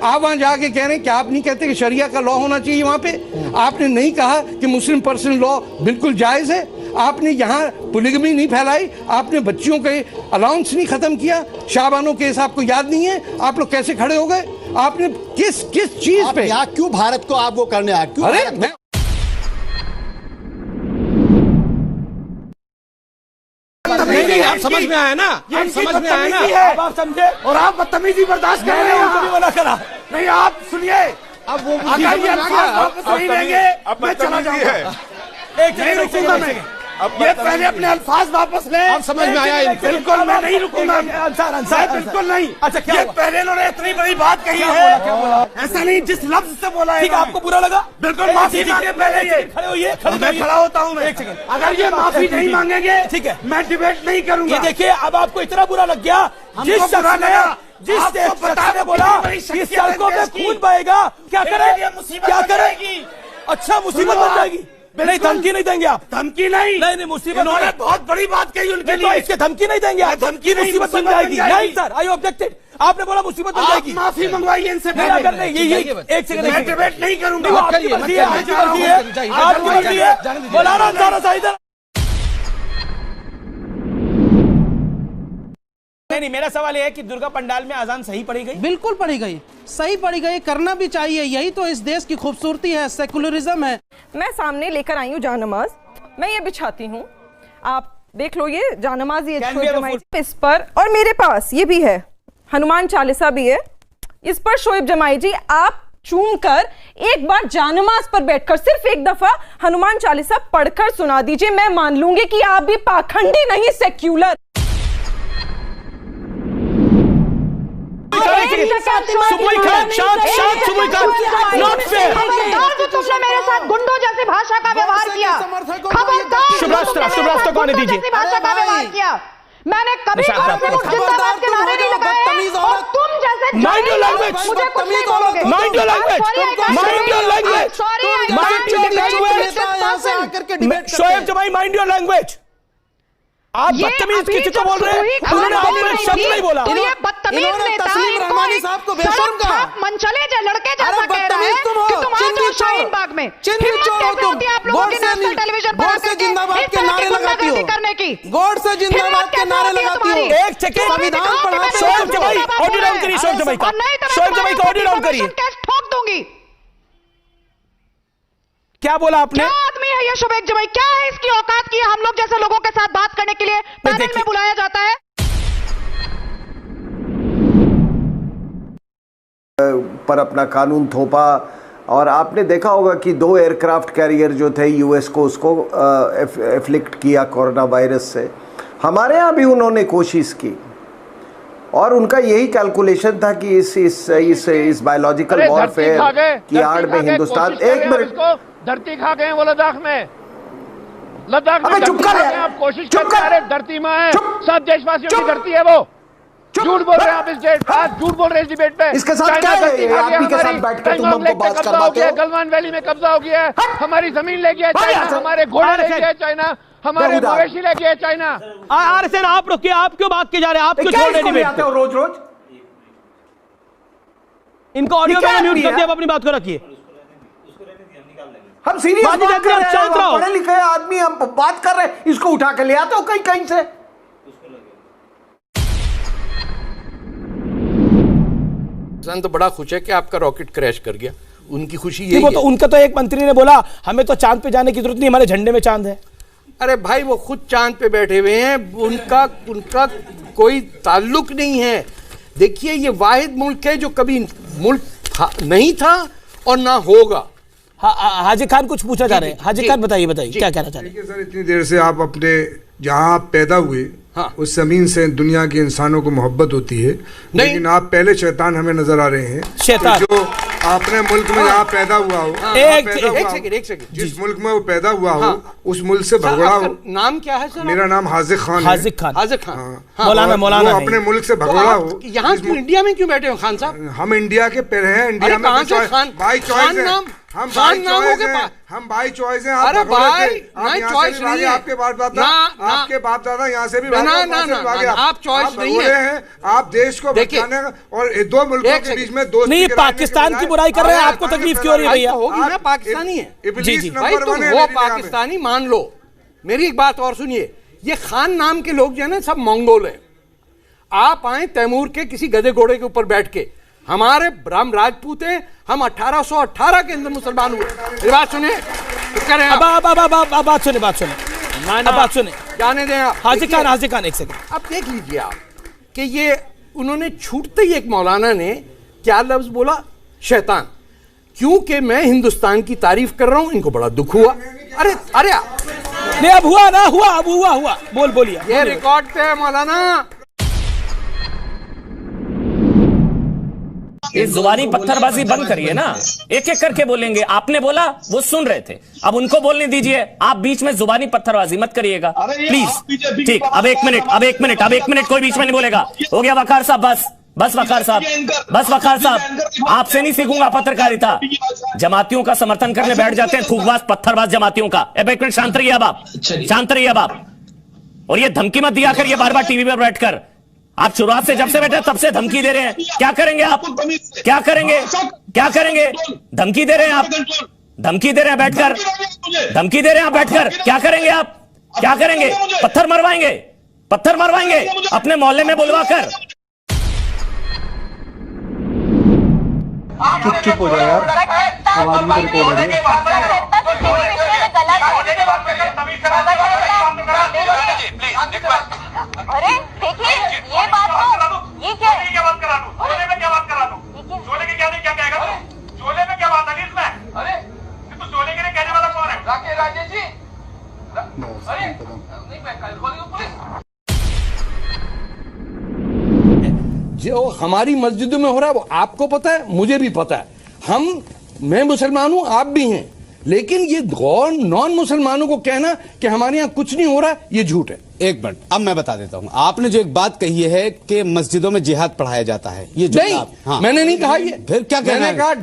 आप वहां जाके कह रहे हैं कि आप नहीं कहते कि शरिया का लॉ होना चाहिए वहां पे। आपने नहीं कहा कि मुस्लिम पर्सनल लॉ बिल्कुल जायज है। आपने यहाँ पोलिगमी नहीं फैलाई, आपने बच्चियों के अलाउंस नहीं खत्म किया, शाबानो केस आपको याद नहीं है, आप लोग कैसे खड़े हो गए? आपने किस चीज पे यहाँ क्यों भारत को आप वो करने आए? क्यों? अरे नहीं, आप समझ में आया ना, आप समझ में आया ना, अब आप समझे और आप बदतमीजी बर्दाश्त कर रहे हैं। मना करा नहीं, आप सुनिए, अब वो अगर ये वापस नहीं लेंगे मैं चला जाऊंगा। एक नहीं रुकूंगा मैं, ये पहले अपने अल्फाज वापस ले। अब समझ में आया? बिल्कुल मैं नहीं रुकूंगा, बिल्कुल नहीं। अच्छा क्या ये पहले इन्होंने इतनी बड़ी बात कही है, ऐसा नहीं जिस लफ्ज से बोला है। आपको बुरा लगा? बिल्कुल माफी मांगे पहले। ये खड़े होइए, मैं खड़ा होता हूँ। मैं अगर ये माफी नहीं मांगेंगे ठीक है मैं डिबेट नहीं करूंगा। देखिए अब आपको इतना बुरा लग गया, जिस शख्स ने बोला इस सड़कों पे खून बहेगा, क्या करें? क्या करेगी? अच्छा मुसीबत बन जाएगी। नहीं धमकी नहीं देंगे आप? धमकी नहीं मुसीबत। उन्होंने बहुत बड़ी बात कही उनके लिए, इसके धमकी नहीं देंगे आप? धमकी नहीं, मुसीबत बन जाएगी। नहीं सर, आई ऑब्जेक्टेड। आपने बोला मुसीबत बन जाएगी। माफी मंगवाइए इनसे। अगर नहीं ये एक सेकंड, मैं डिबेट नहीं करूंगा। आपकी मर्जी है, आपकी मर्जी है, आपकी मर्जी है। मौलाना अंसार साहिब नहीं, मेरा सवाल यह है कि दुर्गा पंडाल में अजान सही पढ़ी गई? बिल्कुल पढ़ी गई, सही पढ़ी गई, करना भी चाहिए। यही तो इस देश की खूबसूरती है, सेकुलरिज्म है। मैं सामने लेकर आई हूँ जानमाज, मैं ये बिछाती हूँ, आप देख लो। ये जानमाज ये इस पर, और मेरे पास ये भी है, हनुमान चालीसा भी है इस पर। शोएब जमाई जी आप चूम कर एक बार जानमाज पर बैठकर सिर्फ एक दफा हनुमान चालीसा पढ़कर सुना दीजिए, मैं मान लूंगी कि आप भी पाखंडी नहीं सेक्युलर। तुमने मेरे साथ गुंडों जैसी भाषा का व्यवहार किया, खबरदार कौन दीजिए भाषा का व्यवहार किया। मैंने कभी जिंदाबाद के नारे नहीं लगाए और तुम जैसे मुझे कुछ नहीं बोलोगे। शोएब जमाई माइंड योर लैंग्वेज। आप बदतमीज किसी को बोल रहे हैं? उन्होंने आपको एक शब्द नहीं बोला। ये बदतमीज नेता रहमानी साहब को बेशर्म कहा। मनचले लड़के जैसा कह रहे हैं कि तुम आ जाओ शाहीन बाग में। गॉड से जिंदाबाद के नारे लगाती हो, करने की गॉड से जिंदाबाद के नारे लगाती हो। एक सेकंड, संविधान पढ़ाते शोएब जमाई ऑडियो डाउन करिए, शोएब जमाई का, शोएब जमाई का ऑडियो डाउन करिए। ठोक दूंगी। क्या बोला आपने? क्या आदमी है ये शोएब जमाई? क्या है इसकी औकात की हम लोग जैसे लोगों के साथ बात करने के लिए पैनल में बुलाया जाता है? पर अपना कानून थोपा। और आपने देखा होगा कि 2 एयरक्राफ्ट कैरियर जो थे यूएस को, उसको एफ्लिक्ट किया कोरोना वायरस से। हमारे यहाँ भी उन्होंने कोशिश की और उनका यही कैलकुलेशन था कि इस बायोलॉजिकल वॉरफेयर की आड़ में हिंदुस्तान। एक मिनट, धरती खा गए वो लद्दाख में चुप कर आप कोशिश कर रहे। धरती माँ है, सब देशवासियों की धरती है वो। झूठ बोल रहे हैं आप इस डेट पर, झूठ बोल रहे हैं इस डिबेट पे। इसके साथ क्या है? आदमी के साथ बैठकर तुम हमको बात करवाते हो। गलवान वैली में कब्जा हो गया है, हमारी जमीन ले गया चाइना, हमारे घोड़े ले गया चाइना, हमारे मवेशी ले गया चाइना। आरएसएन आप रुकिए, आप क्यों बात के जा रहे हैं? आप क्यों छोड़ रहे डिबेट को रोज रोज? इनको ऑडियो में म्यूट कर दिया, अपनी बात को रखिए। हम सीरियस बात कर रहे हैं, पढ़े लिखे आदमी, हम बात कर रहे हैं, इसको उठा के ले आते हो कहीं से। तो बड़ा खुश है कि आपका रॉकेट क्रैश कर गया, उनकी खुशी यही है। तो उनका तो एक मंत्री ने बोला हमें तो चांद पे जाने की जरूरत नहीं, हमारे झंडे में चांद है। अरे भाई वो खुद चांद पे बैठे हुए हैं, उनका कोई ताल्लुक नहीं है। देखिए ये वाहिद मुल्क है जो कभी मुल्क नहीं था और ना होगा। हाजी खान कुछ पूछा जा रहे हैं। हाजी खान बताइए क्या कहना चाह रहे हैं? सर इतनी देर से आप अपने जहाँ आप पैदा हुए उस जमीन से दुनिया के इंसानों को मोहब्बत होती है, लेकिन आप पहले शैतान हमें नजर आ रहे हैं। शैतान जो अपने मुल्क में जहाँ पैदा हुआ हो, एक सेकंड, जिस मुल्क में वो पैदा हुआ हो उस मुल्क से भगड़ा हो। नाम क्या है सर? मेरा नाम हाजिक खान। हाजिक खान मौलाना अपने मुल्क से भगड़ा हो। यहाँ इंडिया में क्यों बैठे हो खान साहब? हम इंडिया के पहले हैं, इंडिया में हम खान नामों के पास हम भाई चॉइस हैं। अरे भाई नहीं चॉइस नहीं है। आपके बाप दादा यहाँ से भी आप चॉइस नहीं है। आप देश को बचाने और दो मुल्कों के बीच में दोस्ती नहीं, पाकिस्तान की बुराई कर रहे हैं, आपको तकलीफ क्यों हो रही है भैया? होगी ना, पाकिस्तानी है जी जी भाई, तुम हो पाकिस्तानी मान लो। मेरी एक बात और सुनिए, ये खान नाम के लोग जो है ना सब मंगोल हैं। आप आए तैमूर के किसी गधे घोड़े के ऊपर बैठ के, हमारे राम राजपूत हैं, हम 1818 के अंदर मुसलमान हुए। ये बात सुने तो करें बात सुने बात सुने जाने दें आप। हाजी खान एक सेकंड, अब देख लीजिए आप कि ये उन्होंने छूटते ही एक मौलाना ने क्या लफ्ज बोला, शैतान। क्योंकि मैं हिंदुस्तान की तारीफ कर रहा हूं, इनको बड़ा दुख हुआ। अरे नहीं, अब हुआ ना, हुआ बोलिए। ये रिकॉर्ड पे है मौलाना। इस जुबानी पत्थरबाजी बंद करिए ना, एक एक करके बोलेंगे। आपने बोला, वो सुन रहे थे, अब उनको बोलने दीजिए। आप बीच में जुबानी पत्थरबाजी मत करिएगा प्लीज। ठीक, अब एक मिनट कोई बीच में नहीं बोलेगा। हो गया वकार साहब, बस वकार साहब, आपसे नहीं सीखूंगा पत्रकारिता। जमातियों का समर्थन करने बैठ जाते हैं, थूकबाज पत्थरबाज जमातियों का। एक मिनट शांत रहिए अब आप। और ये धमकी मत दिया करिए बार बार टीवी पर बैठकर। आप शुरुआत से जब से बैठे तब से धमकी दे रहे हैं। क्या करेंगे आप? क्या करेंगे? धमकी दे रहे हैं आप, धमकी दे रहे हैं बैठकर, क्या करेंगे आप? क्या करेंगे? पत्थर मरवाएंगे अपने मोहल्ले में बुलवा कर। चुप हो जाए यार, आवाज भी रिकॉर्ड हो रही है। अरे देखिए, ये बात तो ये क्या है? क्या बात करा दूं? चोले में क्या बात करा दूं? चोले के क्या नहीं क्या कहेगा तू? चोले में क्या बात है इसमें? अरे तू चोले के लिए कहने वाला कौन है? राकेश जी। अरे नहीं, मैं कल खोलूं पुलिस। जो हमारी मस्जिदों में हो रहा है वो आपको पता है, मुझे भी पता है। मैं मुसलमान हूं, आप भी हैं, लेकिन ये नॉन मुसलमानों को कहना कि हमारे यहाँ कुछ नहीं हो रहा, ये झूठ है। एक मिनट, अब मैं बता देता हूं। आपने जो एक बात कही है कि मस्जिदों में जिहाद पढ़ाया जाता है, ये नहीं, हाँ। मैंने नहीं कहा ये। फिर क्या कहना है? मैंने कहा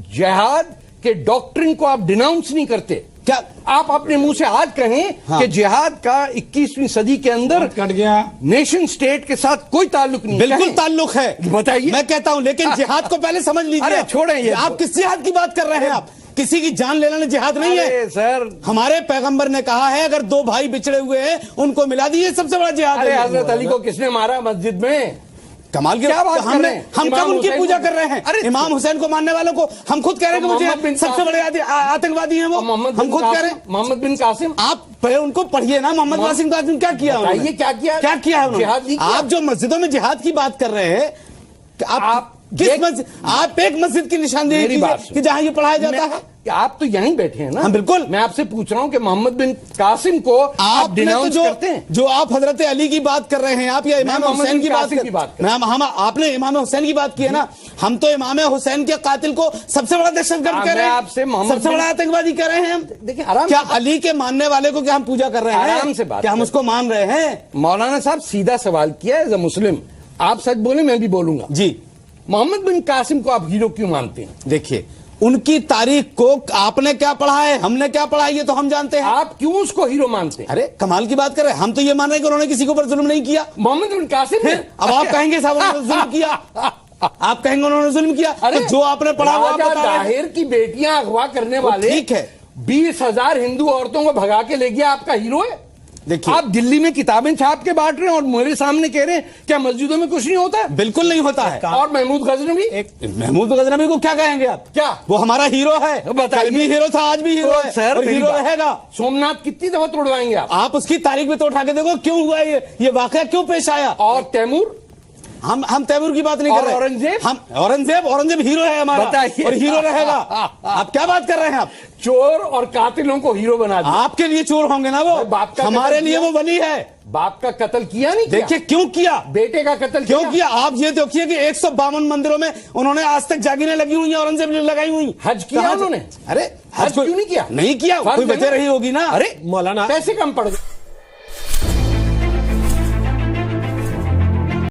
जिहाद के डॉक्ट्रिन को आप डिनाउंस नहीं करते। क्या आप अपने मुंह से आज कहें कि जिहाद का 21वीं सदी के अंदर कट गया, नेशन स्टेट के साथ कोई ताल्लुक नहीं? बिल्कुल ताल्लुक है, बताइए। मैं कहता हूं, लेकिन जिहाद को पहले समझ लीजिए। अरे छोड़ें ये, आप किस जिहाद की बात कर रहे हैं? आप किसी की जान लेना जिहाद नहीं है सर। हमारे पैगंबर ने कहा है, अगर दो भाई बिछड़े हुए हैं उनको मिला दिए, सबसे बड़ा जिहाद है। हजरत अली को किसने मारा मस्जिद में? कमाल की क्या बात कर रहे हैं? हम कब उनकी पूजा कर रहे हैं? अरे इमाम हुसैन को मानने वालों को हम खुद कह रहे हैं कि मुझे सबसे बड़े आतंकवादी हैं वो। हम खुद कह रहे हैं मोहम्मद बिन कासिम। आप पहले उनको पढ़िए ना, मोहम्मद बिन कासिम क्या किया उन्होंने? क्या किया है उन्होंने? आप जो मस्जिदों में जिहाद की बात कर रहे हैं, आप किस मस्जिद? आप एक मस्जिद की निशानदेही कि जहां ये पढ़ाया जाता है। आप तो यहीं बैठे हैं ना? हाँ बिल्कुल। मैं आपसे पूछ रहा हूं कि मोहम्मद बिन कासिम को आप डिनाउंस करते हैं? जो आप हजरत अली की बात कर रहे हैं, आप या इमाम हुसैन की बात हम आपने इमाम हुसैन की बात की है ना। हम तो इमाम हुसैन के कातिल को सबसे बड़ा दहशतगर्द कह रहे हैं, आपसे सबसे बड़ा आतंकवादी कह रहे हैं हम। देखिए आराम, क्या अली के मानने वाले को क्या हम पूजा कर रहे हैं? आराम से बात, क्या हम उसको मान रहे हैं? मौलाना साहब सीधा सवाल किया एज अ मुस्लिम, आप सच बोले मैं भी बोलूंगा जी। मोहम्मद बिन कासिम को आप हीरो क्यों मानते हैं? देखिए, उनकी तारीख को आपने क्या पढ़ा है, हमने क्या पढ़ा है, ये तो हम जानते हैं। आप क्यों उसको हीरो मानते हैं? अरे कमाल की बात कर रहे हैं, हम तो ये मान रहे हैं कि उन्होंने किसी के ऊपर जुल्म नहीं किया। मोहम्मद बिन कासिम ने? अब आप कहेंगे साहब उन्होंने जुल्म किया, आप कहेंगे उन्होंने जुल्म किया। अरे जो आपने पढ़ा वो आप बता रहे हैं। ताहिर की बेटियां अगवा करने वाले, ठीक है, 20,000 हिंदू औरतों को भगा के ले गया, आपका हीरो है? देखिए, आप दिल्ली में किताबें छाप के बांट रहे हैं और मेरे सामने कह रहे हैं क्या मस्जिदों में कुछ नहीं होता है? बिल्कुल नहीं होता है। और महमूद गजनवी, महमूद गजनवी को क्या कहेंगे आप? क्या वो हमारा हीरो है? कल भी हीरो था, आज भी हीरो है सर, और हीरो रहेगा। सोमनाथ कितनी दफा तोड़वाएंगे आप उसकी तारीख में तो उठा के देखो, क्यों हुआ ये वाकया क्यों पेश आया? और तैमूर, हम तैमूर की बात नहीं कर रहे। औरंगजेब, हम औरंगजेब हीरो है हमारा, बताइए, और हीरो रहेगा। आप क्या बात कर रहे हैं? आप चोर और कातिलों को हीरो बना दिया। आपके लिए चोर होंगे ना वो, बाप का हमारे लिए वो बनी है। बाप का कत्ल किया नहीं? देखिए क्यों किया, बेटे का कत्ल क्यों किया? आप ये देखिए कि 152 मंदिरों में उन्होंने आज तक जागीरें लगी हुई हैं, औरंगजेब ने लगाई हुई। हज किया उन्होंने? अरे हज क्यों नहीं किया? नहीं किया, कोई वजह रही होगी ना। अरे मौलाना पैसे कम पड़ गए।